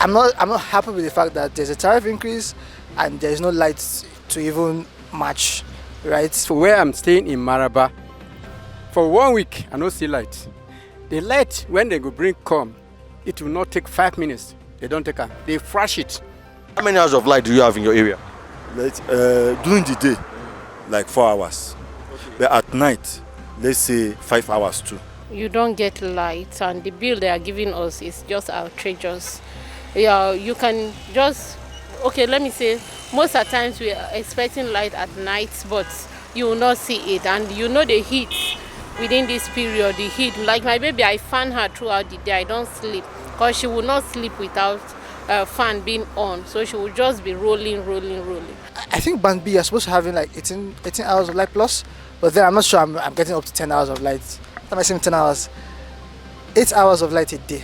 I'm not happy with the fact that there's a tariff increase and there's no lights to even match, right? For where I'm staying in Maraba, for 1 week I don't see light. The light when they go bring come, it will not take 5 minutes. They don't take it. They flash it. How many hours of light do you have in your area? During the day, like 4 hours. Okay. But at night, let's say 5 hours too. You don't get light, and the bill they are giving us is just outrageous. Yeah, you can just, okay, let me say, most of the times we are expecting light at night, but you will not see it. And you know the heat within this period, the heat. Like my baby, I fan her throughout the day. I don't sleep because she will not sleep without fan being on. So she will just be rolling. I think Band B are supposed to have like 18 hours of light plus, but then I'm not sure I'm getting up to 10 hours of light. Am I saying 10 hours? 8 hours of light a day.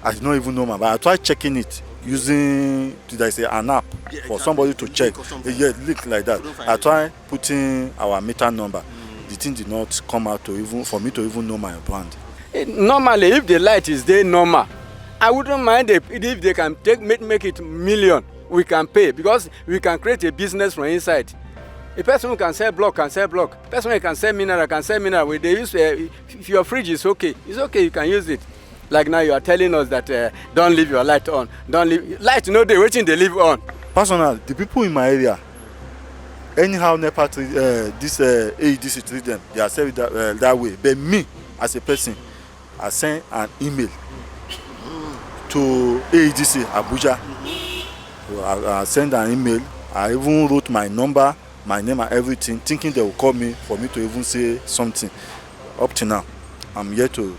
I don't even know, man, but I tried checking it using, did I say, an app for somebody to check. Yeah, look like that. I tried putting our meter number. The thing did not come out to even for me to even know my brand. Normally, if the light is there normal, I wouldn't mind if they can make it million. We can pay because we can create a business from inside. A person who can sell block can sell block. A person who can sell mineral can sell mineral. They use, if your fridge is okay, it's okay, you can use it. Like now you are telling us that don't leave your light on. Don't leave light, no, they're waiting, they leave on. Personally, the people in my area, anyhow NEPA this AEDC treat them, they are selling that way. But me, as a person, I send an email to AEDC Abuja. So I send an email. I even wrote my number, my name and everything, thinking they will call me for me to even say something. Up to now, I'm yet to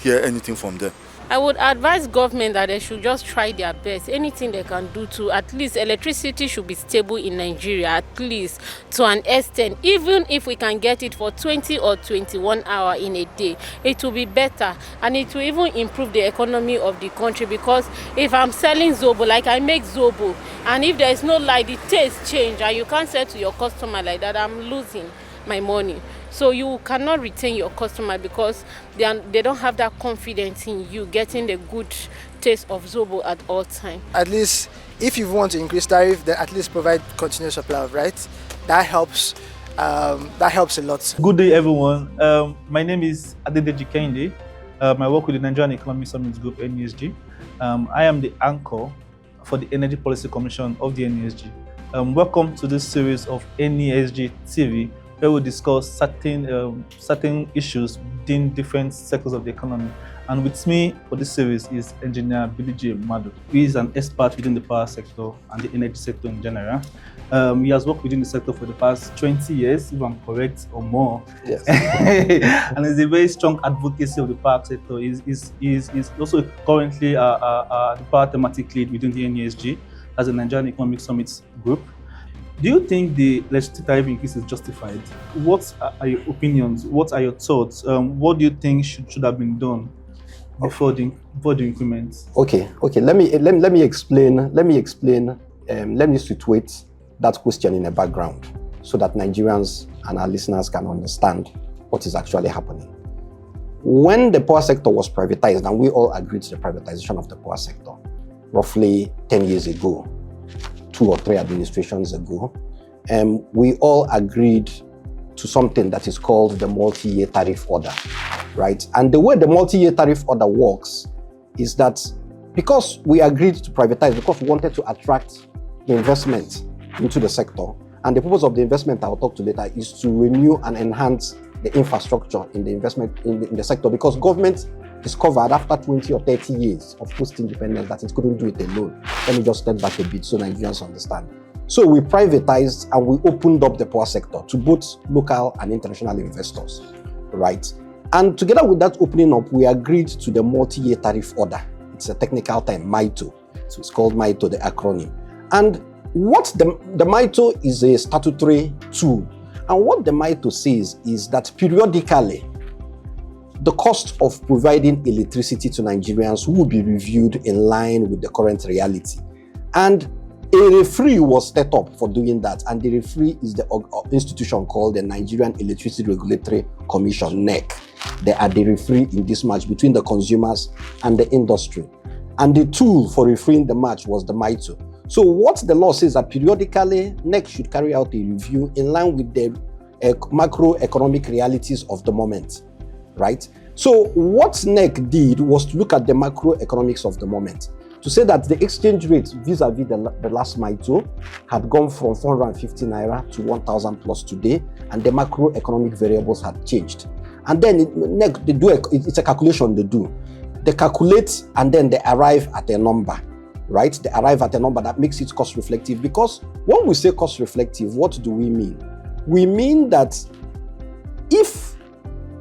hear anything from them. I would advise government that they should just try their best. Anything they can do to at least electricity should be stable in Nigeria, at least to an extent. Even if we can get it for 20 or 21 hours in a day, it will be better, and it will even improve the economy of the country. Because if I'm selling Zobo, like I make Zobo, and if there is no light, the taste change, and you can't say to your customer like that, I'm losing my money. So you cannot retain your customer because they don't have that confidence in you getting the good taste of Zobo at all times. At least if you want to increase tariff, then at least provide continuous supply of rights. That helps a lot. Good day, everyone. My name is Adedeji Kende. I work with the Nigerian Economic Summit Group, NESG. I am the anchor for the NESG Policy Commission of the NESG. Welcome to this series of NESG TV, where we discuss certain issues within different sectors of the economy. And with me for this series is Engr Belije Madu. He is an expert within the power sector and the energy sector in general. He has worked within the sector for the past 20 years, if I'm correct, or more. Yes. And is a very strong advocacy of the power sector. He's also currently the power thematic lead within the NESG as a Nigerian Economic Summit Group. Do you think the legislative tariff increase is justified? What are your opinions? What are your thoughts? What do you think should have been done before the increments? Okay. Let me explain. Let me situate that question in a background so that Nigerians and our listeners can understand what is actually happening. When the power sector was privatized, and we all agreed to the privatization of the power sector, roughly 10 years ago, 2 or 3 administrations ago, we all agreed to something that is called the multi-year tariff order, right? And the way the multi-year tariff order works is that because we agreed to privatize, because we wanted to attract investment into the sector, and the purpose of the investment I'll talk to later is to renew and enhance the infrastructure in the investment in the sector, because government discovered after 20 or 30 years of post-independence that it couldn't do it alone. Let me just step back a bit so Nigerians understand. So we privatized and we opened up the power sector to both local and international investors, right? And together with that opening up, we agreed to the multi-year tariff order. It's a technical term, MITO. So it's called MITO, the acronym. And what the MITO is a statutory tool. And what the MITO says is that periodically, the cost of providing electricity to Nigerians will be reviewed in line with the current reality. And a referee was set up for doing that. And the referee is the institution called the Nigerian Electricity Regulatory Commission, NERC. They are the referee in this match between the consumers and the industry. And the tool for referring the match was the MITO. So what the law says that periodically, NERC should carry out a review in line with the macroeconomic realities of the moment, right? So what NERC did was to look at the macroeconomics of the moment, to say that the exchange rate vis-a-vis the last MITO had gone from 450 naira to 1,000 plus today, and the macroeconomic variables had changed. And then NERC, they do it's a calculation they do. They calculate and then they arrive at a number, right? They arrive at a number that makes it cost reflective, because when we say cost reflective, what do we mean? We mean that if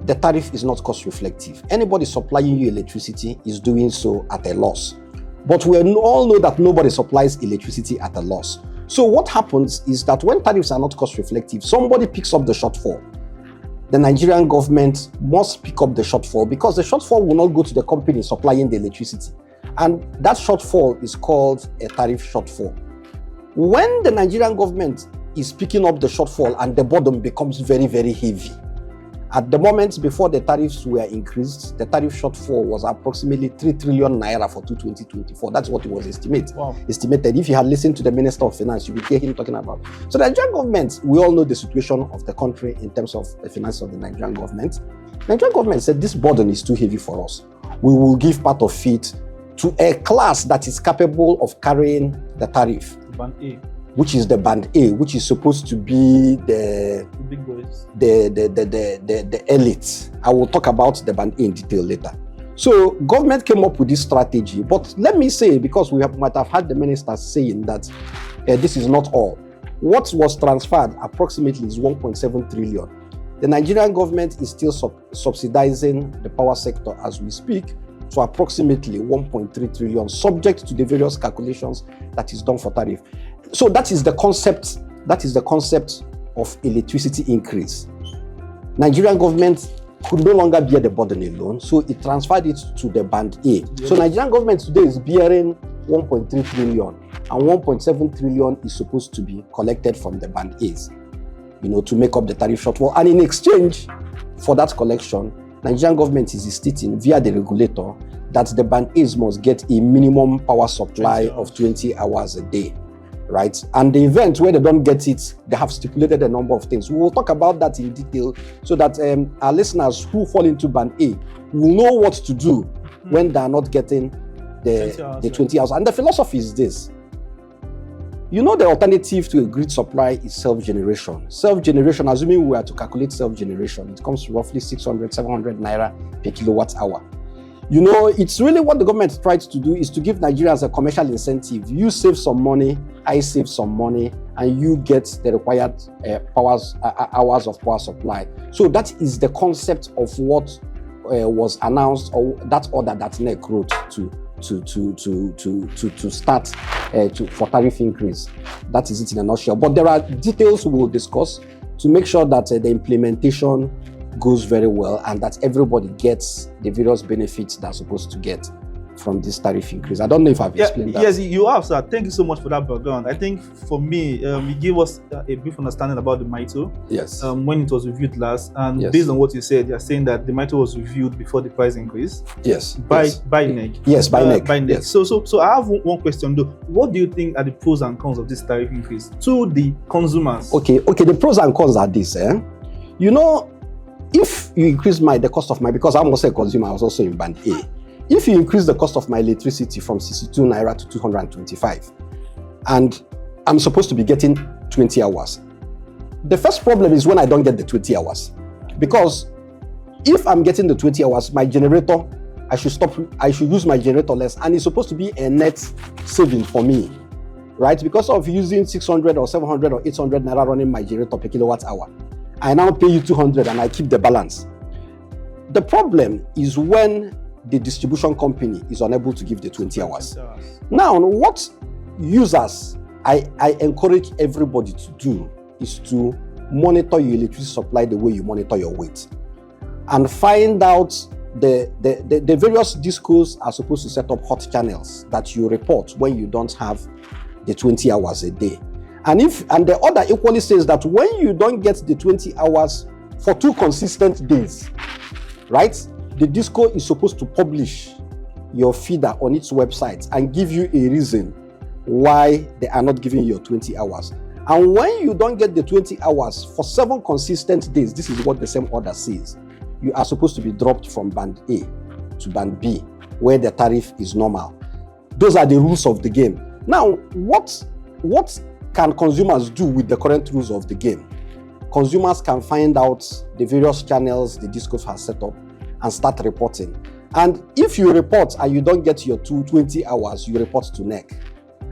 the tariff is not cost reflective, anybody supplying you electricity is doing so at a loss. But we all know that nobody supplies electricity at a loss. So what happens is that when tariffs are not cost reflective, somebody picks up the shortfall. The Nigerian government must pick up the shortfall, because the shortfall will not go to the company supplying the electricity. And that shortfall is called a tariff shortfall. When the Nigerian government is picking up the shortfall and the burden becomes very, very heavy, at the moment before the tariffs were increased, the tariff shortfall was approximately 3 trillion naira for 2024. That's what it was estimated. Wow. Estimated. If you had listened to the Minister of Finance, you would hear him talking about. So the Nigerian government, we all know the situation of the country in terms of the finance of the Nigerian government. The Nigerian government said this burden is too heavy for us. We will give part of it to a class that is capable of carrying the tariff. Band A. Which is the band A, which is supposed to be the big boys, the elite. I will talk about the band A in detail later. So government came up with this strategy, but let me say, because might have had the minister saying that this is not all. What was transferred approximately is 1.7 trillion. The Nigerian government is still subsidizing the power sector as we speak to approximately 1.3 trillion, subject to the various calculations that is done for tariff. So that is the concept. That is the concept of electricity increase. Nigerian government could no longer bear the burden alone, so it transferred it to the band A. Yeah. So Nigerian government today is bearing 1.3 trillion, and 1.7 trillion is supposed to be collected from the band A's, to make up the tariff shortfall. And in exchange for that collection, Nigerian government is stating via the regulator that the band A's must get a minimum power supply of 20 hours a day. Right? And the event where they don't get it, they have stipulated a number of things. We will talk about that in detail so that our listeners who fall into band A will know what to do when they are not getting the 20 hours. And the philosophy is this. The alternative to a grid supply is self-generation. Self-generation, assuming we are to calculate self-generation, it comes to roughly 600, 700 naira per kilowatt hour. It's really what the government tried to do is to give Nigerians a commercial incentive. You save some money, I save some money, and you get the required hours of power supply. So that is the concept of what was announced, or that order that NERC wrote to start for tariff increase. That is it in a nutshell. But there are details we will discuss to make sure that the implementation goes very well and that everybody gets the various benefits they're supposed to get from this tariff increase. I don't know if I've explained that. Yes, you have, sir. Thank you so much for that background. I think for me, you gave us a brief understanding about the MITO. Yes. When it was reviewed last, and based on what you said, you're saying that the MITO was reviewed before the price increase. Yes. By NERC. Yes, by NERC. By NERC. Yes. So I have one question though. What do you think are the pros and cons of this tariff increase to the consumers? Okay. The pros and cons are this. If you increase the cost of because I'm also a consumer, I was also in band A. If you increase the cost of my electricity from 62 naira to 225, and I'm supposed to be getting 20 hours, the first problem is when I don't get the 20 hours. Because if I'm getting the 20 hours, my generator, I should use my generator less, and it's supposed to be a net saving for me, right? Because of using 600 or 700 or 800 naira running my generator per kilowatt hour, I now pay you 200 and I keep the balance. The problem is when the distribution company is unable to give the 20 hours. Now, what users I encourage everybody to do is to monitor your electricity supply the way you monitor your weight, and find out the various discos are supposed to set up hot channels that you report when you don't have the 20 hours a day. And the order equally says that when you don't get the 20 hours for 2 consistent days, right, the disco is supposed to publish your feeder on its website and give you a reason why they are not giving you your 20 hours. And when you don't get the 20 hours for 7 consistent days, this is what the same order says, you are supposed to be dropped from band A to band B, where the tariff is normal. Those are the rules of the game. Now, what can consumers do with the current rules of the game? Consumers can find out the various channels the DISCOs has set up and start reporting. And if you report and you don't get your 20 hours, you report to NERC.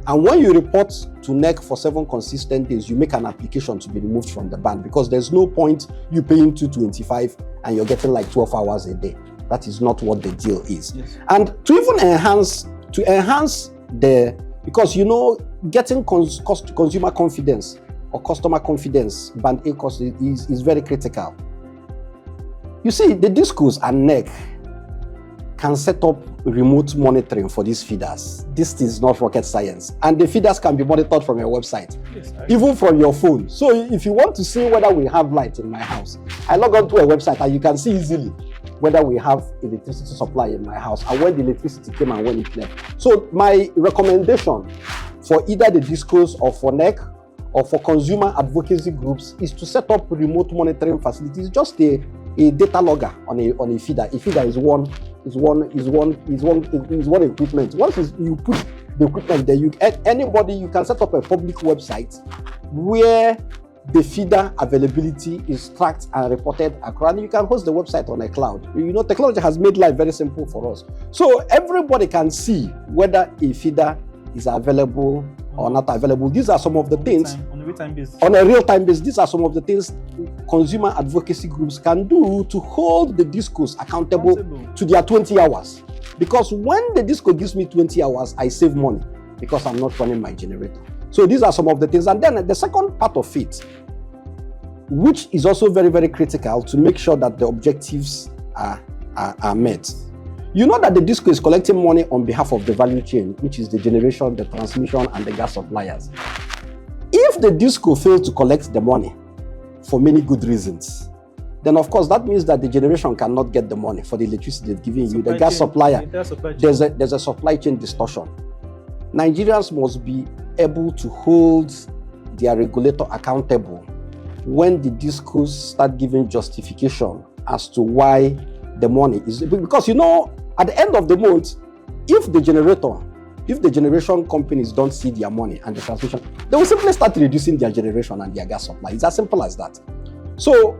And when you report to NERC for 7 consistent days, you make an application to be removed from the ban, because there's no point you paying 225 and you're getting like 12 hours a day. That is not what the deal is. Yes. And to even enhance because getting consumer confidence or customer confidence, band A cost is very critical. You see, the DISCOs and NERC can set up remote monitoring for these feeders. This is not rocket science. And the feeders can be monitored from your website, even from your phone. So if you want to see whether we have light in my house, I log on to a website and you can see easily whether we have electricity supply in my house and when the electricity came and when it left. So my recommendation for either the DISCOs or for NERC or for consumer advocacy groups is to set up remote monitoring facilities, just a data logger on a feeder. A feeder is one equipment. Once you put the equipment there, anybody, you can set up a public website where the feeder availability is tracked and reported across. And you can host the website on a cloud. Technology has made life very simple for us. So everybody can see whether a feeder is available or not available. These are some of the things on a real-time basis. These are some of the things consumer advocacy groups can do to hold the DISCOs accountable to their 20 hours. Because when the DISCO gives me 20 hours, I save money because I'm not running my generator. So these are some of the things. And then the second part of it, which is also very, very critical to make sure that the objectives are met. You know that the DISCO is collecting money on behalf of the value chain, which is the generation, the transmission, and the gas suppliers. If the DISCO fails to collect the money for many good reasons, then of course that means that the generation cannot get the money for the electricity they're giving you. The gas supplier, there's a supply chain distortion. Nigerians must be able to hold their regulator accountable when the DISCOs start giving justification as to why the money is, because at the end of the month, if the generation companies don't see their money and the transmission, they will simply start reducing their generation and their gas supply. It's as simple as that. So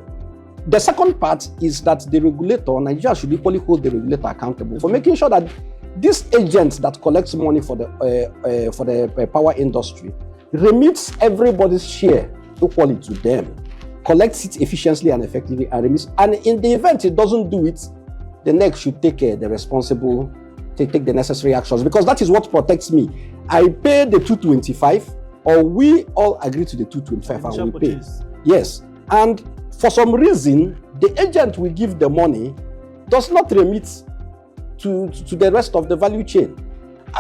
the second part is that the regulator, Nigeria should equally hold the regulator accountable for making sure that this agent that collects money for the power industry remits everybody's share equally to them, collects it efficiently and effectively, and remits. And in the event it doesn't do it, the NERC should take the necessary actions, because that is what protects me. I pay the 225, or we all agree to the 225 and we pay. Yes. And for some reason, the agent will give the money, does not remit to the rest of the value chain.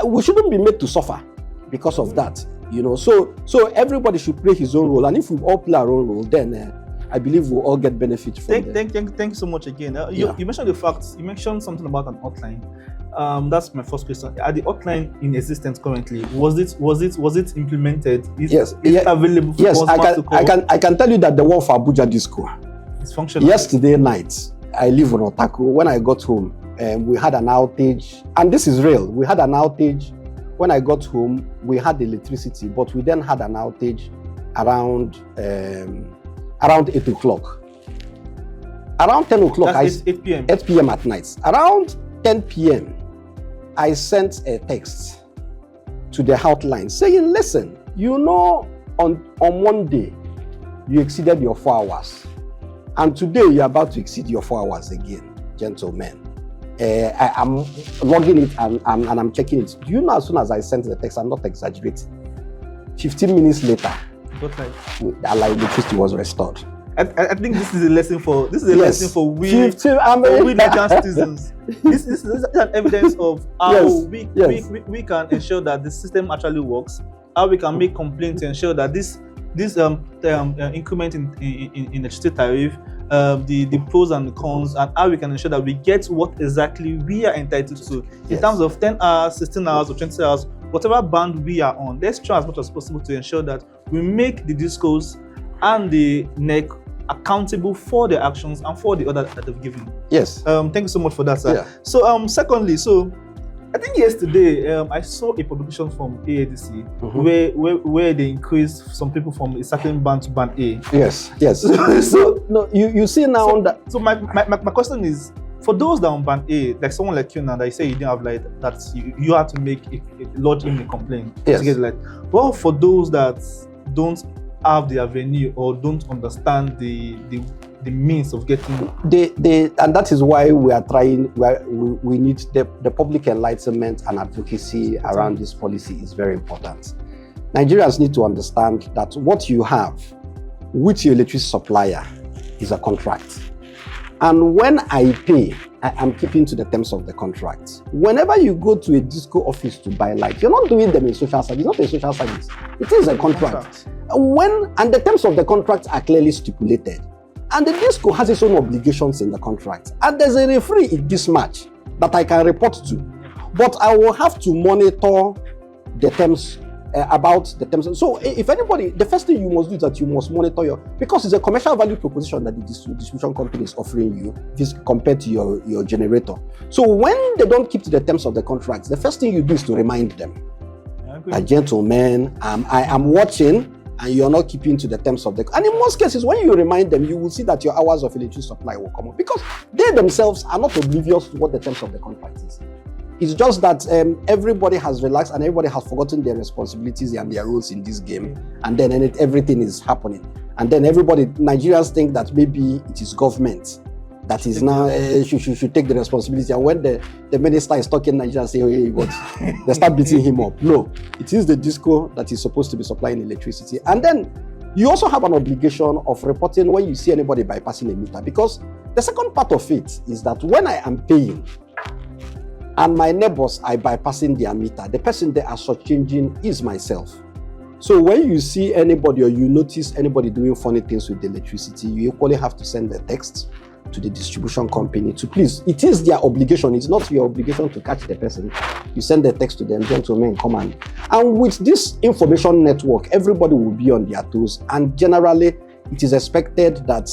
We shouldn't be made to suffer because of that. So everybody should play his own role, and if we all play our own role, then I believe we'll all get benefit from it. Thank you so much again. You mentioned the facts. You mentioned something about an hotline. That's my first question. Are the hotline in existence currently? Was it implemented? Is it available for customers to call? I can tell you that the one for Abuja DISCO is functional. Yesterday night, I live in Otaku. When I got home, we had an outage, and this is real. We had an outage. When I got home, we had electricity, but we then had an outage around 8 o'clock. Around 10 o'clock, 8 p.m. 8 p.m. at night. Around 10 p.m., I sent a text to the hotline saying, listen, on Monday, you exceeded your 4 hours. And today, you're about to exceed your 4 hours again, gentlemen. I am logging it and I'm checking it. Do you know, as soon as I sent the text, I'm not exaggerating, 15 minutes later, the electricity was restored. I think this is a lesson for we Nigerian citizens. This is an evidence of how we can ensure that the system actually works, how we can make complaints to ensure that this this increment in electricity tariff, the pros and the cons, and how we can ensure that we get what exactly we are entitled to in terms of 10 hours, 16 hours, or 20 hours, whatever band we are on. Let's try as much as possible to ensure that we make the discos and the NERC accountable for their actions and for the order that they've given. Yes. Thank you so much for that, sir. Yeah. So, secondly, I think yesterday I saw a publication from AADC where they increased some people from a certain band to band A. Yes. So no, you see now that. So my question is, for those that are on band A, like someone like you now, that you say you didn't have light, that you have to make lodge in a complaint to get light. Well, for those that don't have the avenue or don't understand the means of getting and that is why we are trying. We need the public enlightenment and advocacy around this policy is very important. Nigerians need to understand that what you have with your electricity supplier is a contract, and when I pay, I am keeping to the terms of the contract. Whenever you go to a disco office to buy light, you're not doing them in social service. It's not a social service. It is a contract. And the terms of the contract are clearly stipulated. And the disco has its own obligations in the contract. And there's a referee in this match that I can report to. But I will have to monitor the terms, about the terms. So if anybody, the first thing you must do is that you must monitor because it's a commercial value proposition that the distribution company is offering you compared to your generator. So when they don't keep to the terms of the contract, the first thing you do is to remind them. Gentlemen, I am watching, and you're not keeping to the terms of the. And in most cases, when you remind them, you will see that your hours of electricity supply will come up because they themselves are not oblivious to what the terms of the contract is. It's just that everybody has relaxed and everybody has forgotten their responsibilities and their roles in this game, and then everything is happening. And then Nigerians think that maybe it is government that is now should take the responsibility. And when the minister is talking, Nigerians say, hey, what? They start beating him up. No, it is the disco that is supposed to be supplying electricity. And then you also have an obligation of reporting when you see anybody bypassing a meter, because the second part of it is that when I am paying and my neighbors are bypassing their meter, the person they are shortchanging is myself. So when you see anybody or you notice anybody doing funny things with the electricity, you equally have to send a text to the distribution company to please. It is their obligation. It's not your obligation to catch the person. You send the text to them, gentlemen, come on. And with this information network, everybody will be on their toes. And generally, it is expected that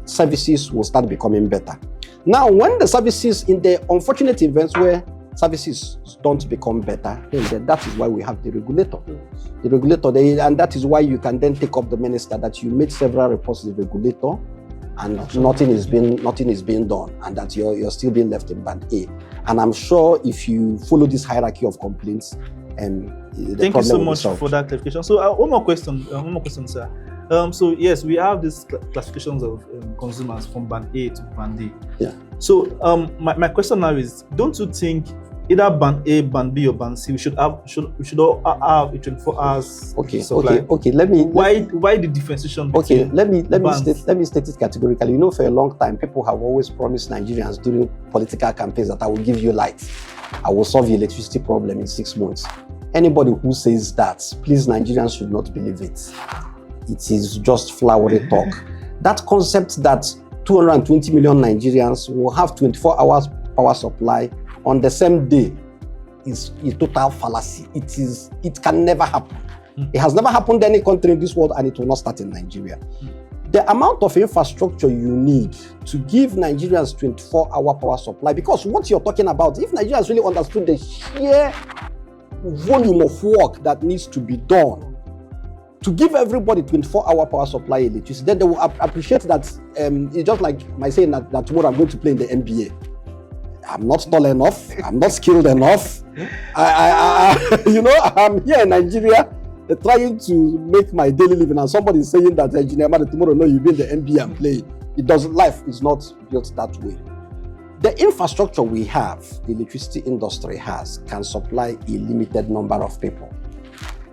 services will start becoming better. Now, when the services, in the unfortunate events where services don't become better, then that is why we have the regulator. The regulator, and that is why you can then take up the minister that you made several reports to the regulator, and nothing is being done, and that you're still being left in band A. And I'm sure if you follow this hierarchy of complaints, thank you so much for that clarification. So one more question, sir. So yes, we have these classifications of consumers from band A to band D. Yeah. So my question now is, don't you think either band A, band B, or band C, we should all have a 24 hours supply? Okay. Why the differentiation between? Okay, let me state it categorically. You know, for a long time, people have always promised Nigerians during political campaigns that I will give you light, I will solve your electricity problem in 6 months. Anybody who says that, please, Nigerians should not believe it. It is just flowery talk. That concept that 220 million Nigerians will have 24 hours power supply on the same day is a total fallacy. It can never happen. It has never happened in any country in this world, and it will not start in Nigeria. The amount of infrastructure you need to give Nigerians 24-hour power supply, because what you're talking about, if Nigerians really understood the sheer volume of work that needs to be done to give everybody 24-hour power supply electricity, then they will appreciate that. It's just like my saying that tomorrow I'm going to play in the NBA. I'm not tall enough. I'm not skilled enough. I'm here in Nigeria trying to make my daily living, and somebody is saying that Engineer Madu, tomorrow, no, you'll be in the NBA and play. Life is not built that way. The infrastructure we have, the electricity industry has, can supply a limited number of people.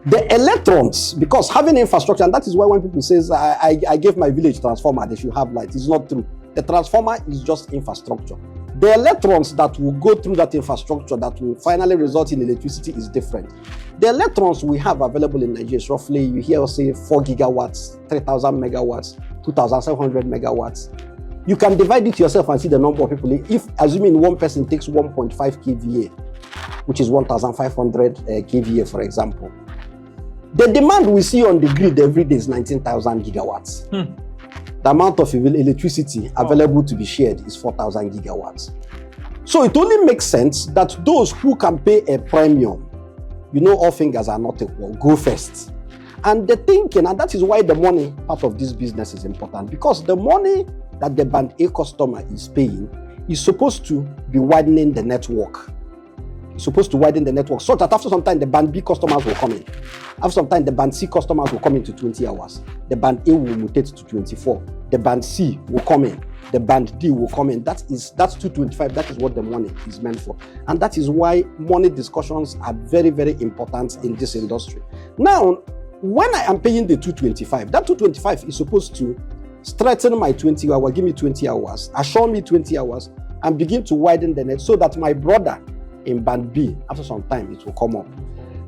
The electrons, because having infrastructure, and that is why when people say, I gave my village transformer, they should have light, it's not true. The transformer is just infrastructure. The electrons that will go through that infrastructure that will finally result in electricity is different. The electrons we have available in Nigeria is roughly, you hear us say 4 gigawatts, 3,000 megawatts, 2,700 megawatts. You can divide it yourself and see the number of people. If, assuming one person takes 1.5 kVA, which is 1,500 kVA, for example, the demand we see on the grid every day is 19,000 gigawatts. The amount of electricity available to be shared is 4,000 gigawatts. So it only makes sense that those who can pay a premium, you know, all fingers are not equal, go first. And the thinking, and that is why the money part of this business is important, because the money that the band A customer is paying is supposed to be widening the network. It's supposed to widen the network so that after some time the band B customers will come in. After some time the band C customers will come into 20 hours. The band A will mutate to 24. The band C will come in. The band D will come in. That's 225. That is what the money is meant for. And that is why money discussions are very, very important in this industry. Now, when I am paying the 225, that 225 is supposed to strengthen my 20 hours, give me 20 hours, assure me 20 hours, and begin to widen the net so that my brother in band B, after some time, it will come up.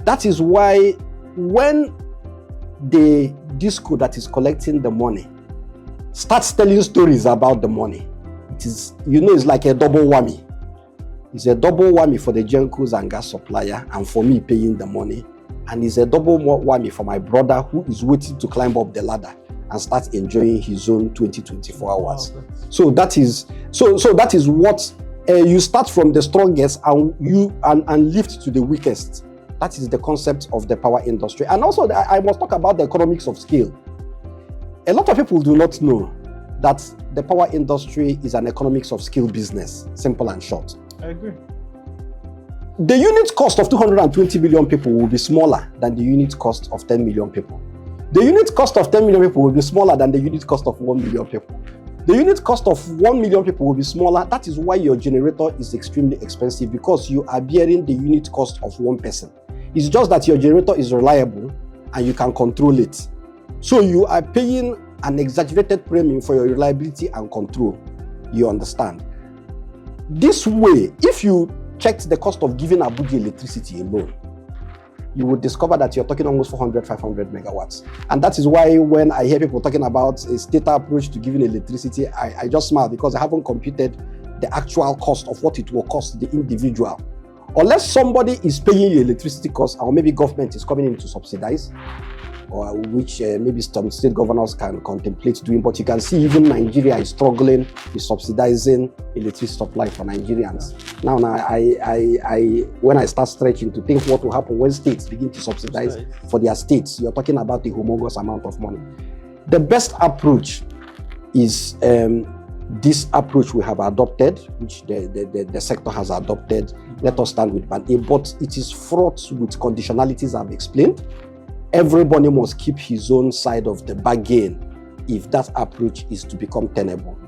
That is why when the disco that is collecting the money starts telling stories about the money, it is, you know, it's like a double whammy. It's a double whammy for the Gencos and gas supplier and for me paying the money. And it's a double whammy for my brother who is waiting to climb up the ladder and start enjoying his own 24 hours. So that is that is what you start from the strongest and lift to the weakest. That is the concept of the power industry. And also I must talk about the economics of scale. A lot of people do not know that the power industry is an economics of scale business, simple and short. I agree. The unit cost of 220 million people will be smaller than the unit cost of 10 million people. The unit cost of 10 million people will be smaller than the unit cost of 1 million people. The unit cost of 1 million people will be smaller. That is why your generator is extremely expensive, because you are bearing the unit cost of one person. It's just that your generator is reliable and you can control it. So you are paying an exaggerated premium for your reliability and control. You understand? This way, if you checked the cost of giving Abuja electricity alone, you would discover that you're talking almost 400, 500 megawatts. And that is why when I hear people talking about a state approach to giving electricity, I just smile, because I haven't computed the actual cost of what it will cost the individual. Unless somebody is paying your electricity cost, or maybe government is coming in to subsidize, or which maybe some state governors can contemplate doing. But you can see even Nigeria is struggling with subsidizing electricity supply for Nigerians. Now when I start stretching to think what will happen when states begin to subsidize for their states, you're talking about a humongous amount of money. The best approach is this approach we have adopted, which the sector has adopted. Let us stand with band A, but it is fraught with conditionalities I've explained. Everybody must keep his own side of the bargain if that approach is to become tenable,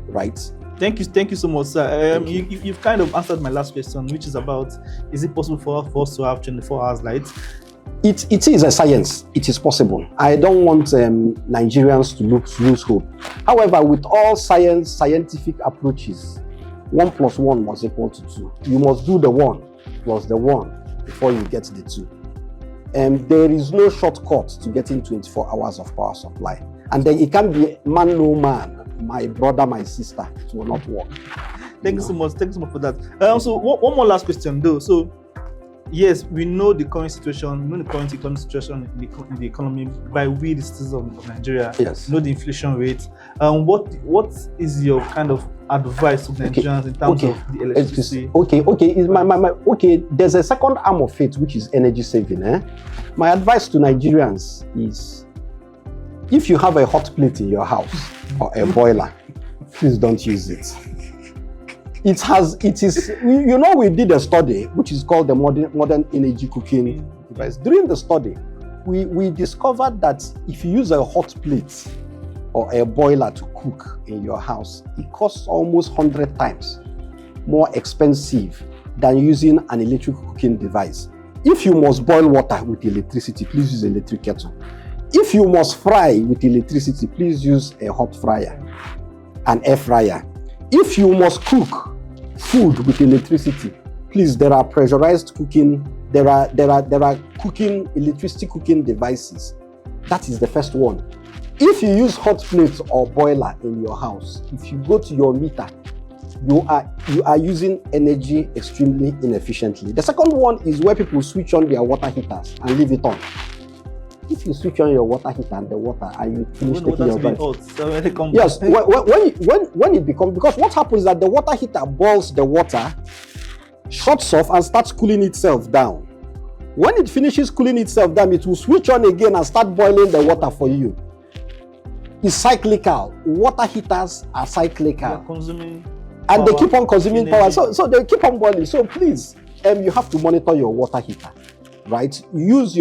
right? Thank you so much, sir. You've kind of answered my last question, which is about, is it possible for us to have 24 hours light? It is a science. It is possible. I don't want Nigerians to lose hope. However, with all scientific approaches, 1 + 1 must equal to 2. You must do the 1 plus the 1 before you get the 2. There is no shortcut to getting 24 hours of power supply. And then it can be man, no man, my brother, my sister. It will not work. Thank you so much. Thank you so much for that. So one more last question though. So yes, we know the current situation, the economic situation in the economy by we, the citizens of Nigeria. Yes. Know the inflation rate. What is your kind of advice to Nigerians in terms of the electricity? Okay. There's a second arm of it, which is energy saving. My advice to Nigerians is, if you have a hot plate in your house or a boiler, please don't use it. We did a study which is called the modern energy cooking device. During the study, we discovered that if you use a hot plate or a boiler to cook in your house, it costs almost 100 times more expensive than using an electric cooking device. If you must boil water with electricity, please use an electric kettle. If you must fry with electricity, please use a hot fryer, an air fryer. If you must cook food with electricity. Please, there are pressurized cooking. There are cooking, electricity cooking devices. That is the first one. If you use hot plates or boiler in your house, if you go to your meter, you are using energy extremely inefficiently. The second one is where people switch on their water heaters and leave it on. If you switch on your water heater and the water and you finish taking your bath. Yes, when it becomes, because what happens is that the water heater boils the water, shuts off and starts cooling itself down. When it finishes cooling itself down, it will switch on again and start boiling the water for you. It's cyclical. Water heaters are cyclical. And they keep on consuming power. So they keep on boiling. So please, you have to monitor your water heater, right? Use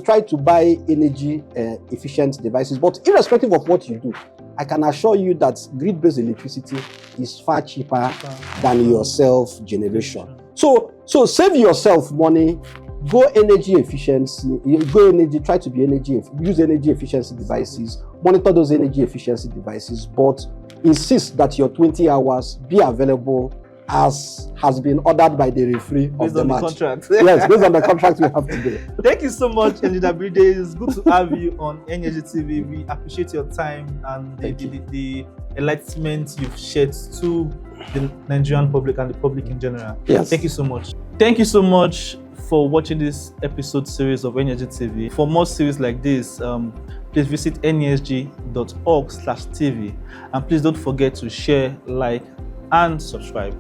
try to buy energy efficient devices. But irrespective of what you do, I can assure you that grid-based electricity is far cheaper than your self-generation. So save yourself money. Go energy efficiency. Try to be use energy efficiency devices. Monitor those energy efficiency devices, but insist that your 20 hours be available as has been ordered by the referee of the match. Contract. Yes, based on the contract we have today. Thank you so much, Engr Belije. It's good to have you on NESG TV. We appreciate your time and the enlightenment you've shared to the Nigerian public and the public in general. Yes. Thank you so much. Thank you so much for watching this episode series of NESG TV. For more series like this, please visit nesg.org/TV, and please don't forget to share, like, and subscribe.